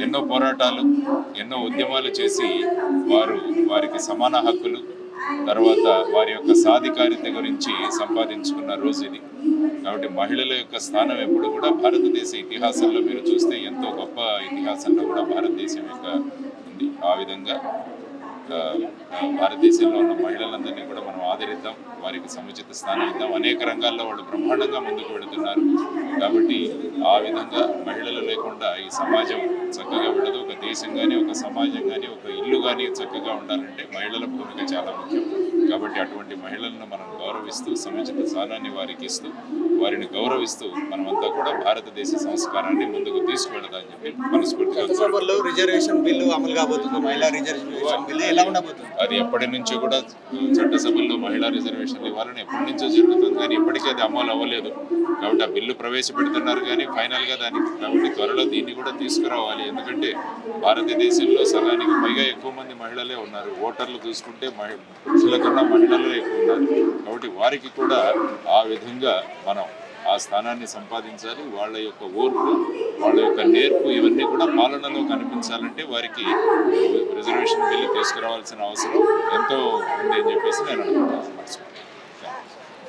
ఎన్నో పోరాటాలు, ఎన్నో ఉద్యమాలు చేసి వారికి సమాన హక్కులు, తర్వాత వారి యొక్క సాధికారిత గురించి సంపాదించుకున్న రోజు ఇది. కాబట్టి మహిళల యొక్క స్థానం ఎప్పుడు కూడా భారతదేశ ఇతిహాసంలో మీరు చూస్తే ఎంతో గొప్ప ఇతిహాసంలో కూడా భారతదేశం యొక్క ఉంది. ఆ విధంగా భారతదేశంలో ఉన్న మహిళలందరినీ కూడా మనం ఆదరిద్దాం, వారికి సముచిత స్థానం ఇద్దాం. అనేక రంగాల్లో వాళ్ళు బ్రహ్మాండంగా ముందుకు వెళుతున్నారు. కాబట్టి ఆ విధంగా మహిళలు లేకుండా ఈ సమాజం చక్కగా వెళ్ళదు. ఒక దేశం కానీ, ఒక సమాజం కానీ, ఒక ఇల్లు కానీ చక్కగా ఉండాలంటే మహిళల భూమిక చాలా ముఖ్యం. కాబట్టి అటువంటి మహిళలను మనం గౌరవిస్తూ, సముచిత స్థానాన్ని వారికి ఇస్తూ, వారిని గౌరవిస్తూ మనమంతా కూడా భారతదేశ సంస్కారాన్ని ముందుకు తీసుకువెళదామని చెప్పి మనస్ఫూర్తిగా. రిజర్వేషన్ బిల్లు అమలు కాబోతుంది, మహిళా రిజర్వేషన్ బిల్లు ఎలా ఉండబోతుంది? అది ఎప్పటి నుంచో కూడా చట్టసభల్లో మహిళా రిజర్వేషన్లు ఇవ్వాలని ఎప్పటి నుంచో జరుగుతుంది, కానీ ఇప్పటికీ అది అమలు అవ్వలేదు. కాబట్టి ఆ బిల్లు ప్రవేశపెడుతున్నారు కానీ ఫైనల్గా కాబట్టి త్వరలో దీన్ని కూడా తీసుకురావాలి. ఎందుకంటే భారతదేశంలో సగానికి పైగా ఎక్కువ మంది మహిళలే ఉన్నారు. ఓటర్లు చూసుకుంటే పురుషుల కన్నా మహిళలే ఎక్కువ ఉన్నారు. కాబట్టి వారికి కూడా ఆ విధంగా మనం ఆ స్థానాన్ని సంపాదించాలి. వాళ్ళ యొక్క ఓర్పు, వాళ్ళ యొక్క నేర్పు ఇవన్నీ కూడా పాలనలో కనిపించాలంటే వారికి రిజర్వేషన్ బిల్లు తీసుకురావాల్సిన అవసరం ఎంతో ఉంది అని చెప్పేసి నేను అనుకుంటున్నాను.